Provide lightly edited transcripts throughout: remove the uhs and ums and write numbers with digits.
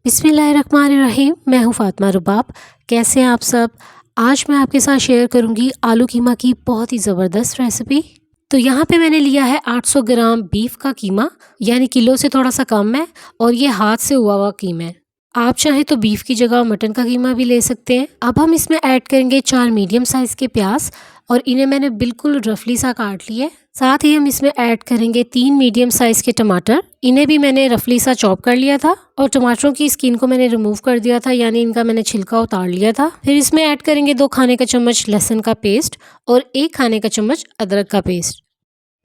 बिस्मिल्लाहिर्रहमानिर्रहीम। मैं हूँ फ़ातिमा रुबाब। कैसे हैं आप सब? आज मैं आपके साथ शेयर करूँगी आलू कीमा की बहुत ही ज़बरदस्त रेसिपी। तो यहाँ पे मैंने लिया है 800 ग्राम बीफ का कीमा, यानी किलो से थोड़ा सा कम है, और ये हाथ से हुआ हुआ कीमा है। आप चाहें तो बीफ की जगह मटन का कीमा भी ले सकते हैं। अब हम इसमें ऐड करेंगे 4 मीडियम साइज़ के प्याज, और इन्हें मैंने बिल्कुल रफली सा काट लिया है। साथ ही हम इसमें ऐड करेंगे 3 मीडियम साइज़ के टमाटर, इन्हें भी मैंने रफली सा चॉप कर लिया था, और टमाटरों की स्किन को मैंने रिमूव कर दिया था, यानी इनका मैंने छिलका उतार लिया था। फिर इसमें ऐड करेंगे 2 खाने का चम्मच लहसुन का पेस्ट और 1 खाने का चम्मच अदरक का पेस्ट।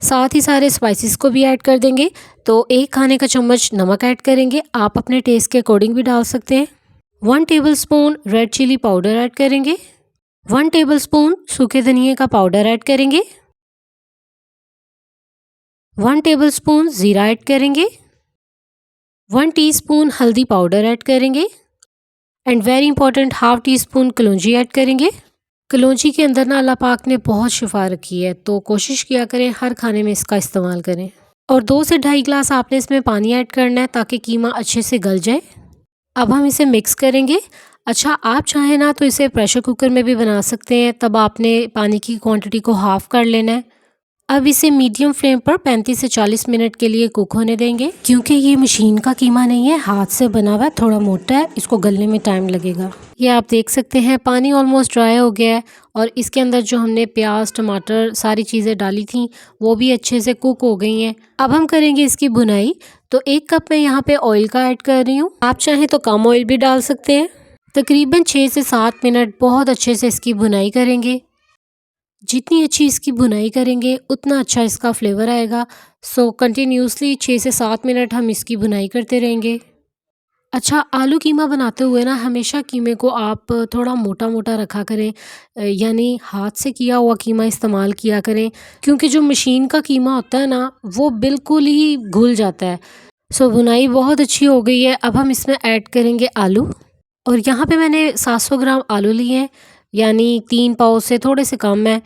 साथ ही सारे स्पाइसेस को भी ऐड कर देंगे। तो 1 खाने का चम्मच नमक ऐड करेंगे, आप अपने टेस्ट के अकॉर्डिंग भी डाल सकते हैं। 1 tablespoon red chilli powder add करेंगे। 1 टेबलस्पून सूखे धनिए का पाउडर ऐड करेंगे। 1 टेबलस्पून ज़ीरा ऐड करेंगे। 1 टीस्पून हल्दी पाउडर ऐड करेंगे, and very important half tea spoon kalonji add करेंगे। कलौंजी के अंदर ना अल्लाह पाक ने बहुत शिफा रखी है, तो कोशिश किया करें हर खाने में इसका इस्तेमाल करें। और 2 से ढाई गिलास आपने इसमें पानी ऐड करना है ताकि कीमा अच्छे से गल जाए। अब हम इसे मिक्स करेंगे। अच्छा, आप चाहें ना तो इसे प्रेशर कुकर में भी बना सकते हैं, तब आपने पानी की क्वांटिटी को हाफ़ कर लेना है। अब इसे मीडियम फ्लेम पर 35 से 40 मिनट के लिए कुक होने देंगे। क्योंकि ये मशीन का कीमा नहीं है, हाथ से बना हुआ है, थोड़ा मोटा है, इसको गलने में टाइम लगेगा। ये आप देख सकते हैं पानी ऑलमोस्ट ड्राई हो गया है, और इसके अंदर जो हमने प्याज टमाटर सारी चीज़ें डाली थी वो भी अच्छे से कुक हो गई हैं। अब हम करेंगे इसकी भुनाई। तो 1 कप मैं यहाँ पे ऑयल का ऐड कर रही हूँ, आप चाहें तो कम ऑयल भी डाल सकते हैं। तकरीबन 6 से 7 मिनट बहुत अच्छे से इसकी भुनाई करेंगे। जितनी अच्छी इसकी भुनाई करेंगे उतना अच्छा इसका फ्लेवर आएगा। सो कंटिन्यूसली 6 से 7 मिनट हम इसकी भुनाई करते रहेंगे। अच्छा, आलू कीमा बनाते हुए ना हमेशा कीमे को आप थोड़ा मोटा मोटा रखा करें, यानी हाथ से किया हुआ कीमा इस्तेमाल किया करें, क्योंकि जो मशीन का कीमा होता है ना वो बिल्कुल ही घुल जाता है। सो भुनाई बहुत अच्छी हो गई है। अब हम इसमें ऐड करेंगे आलू, और यहाँ पे मैंने 700 ग्राम आलू लिए हैं, यानी 3 पाव से थोड़े से कम है,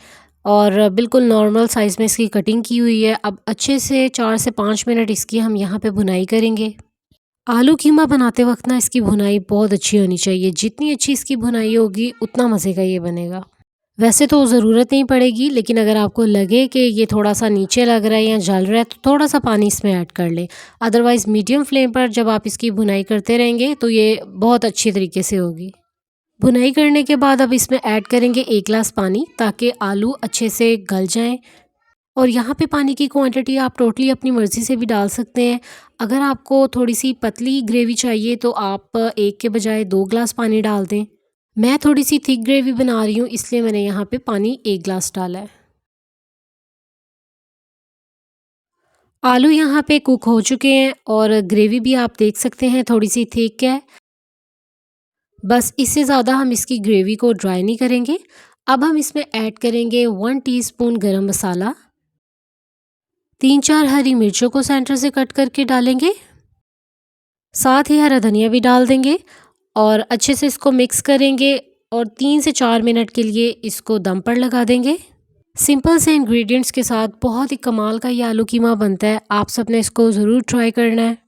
और बिल्कुल नॉर्मल साइज़ में इसकी कटिंग की हुई है। अब अच्छे से 4 से 5 मिनट इसकी हम यहाँ पे भुनाई करेंगे। आलू कीमा बनाते वक्त ना इसकी भुनाई बहुत अच्छी होनी चाहिए। जितनी अच्छी इसकी भुनाई होगी उतना मज़े का ये बनेगा। वैसे तो ज़रूरत नहीं पड़ेगी, लेकिन अगर आपको लगे कि ये थोड़ा सा नीचे लग रहा है या जल रहा है तो थोड़ा सा पानी इसमें ऐड कर लें। अदरवाइज़ मीडियम फ्लेम पर जब आप इसकी भुनाई करते रहेंगे तो ये बहुत अच्छी तरीके से होगी। भुनाई करने के बाद अब इसमें ऐड करेंगे 1 गिलास पानी, ताकि आलू अच्छे से गल जाएं। और यहाँ पे पानी की क्वांटिटी आप टोटली अपनी मर्ज़ी से भी डाल सकते हैं। अगर आपको थोड़ी सी पतली ग्रेवी चाहिए तो आप 1 के बजाय 2 गिलास पानी डाल दें। मैं थोड़ी सी थिक ग्रेवी बना रही हूँ, इसलिए मैंने यहाँ पे पानी 1 गिलास डाला है। आलू यहाँ पे कुक हो चुके हैं, और ग्रेवी भी आप देख सकते हैं थोड़ी सी थिक है। बस इससे ज़्यादा हम इसकी ग्रेवी को ड्राई नहीं करेंगे। अब हम इसमें ऐड करेंगे 1 टीस्पून गरम मसाला, 3-4 हरी मिर्चों को सेंटर से कट करके डालेंगे, साथ ही हरा धनिया भी डाल देंगे, और अच्छे से इसको मिक्स करेंगे, और 3 से 4 मिनट के लिए इसको दम पर लगा देंगे। सिंपल से इंग्रेडिएंट्स के साथ बहुत ही कमाल का ये आलू कीमा बनता है। आप सबने इसको ज़रूर ट्राई करना है।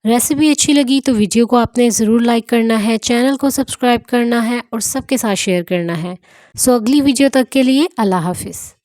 रेसिपी अच्छी लगी तो वीडियो को आपने ज़रूर लाइक करना है, चैनल को सब्सक्राइब करना है, और सबके साथ शेयर करना है। सो अगली वीडियो तक के लिए अल्लाह हाफ़िज़।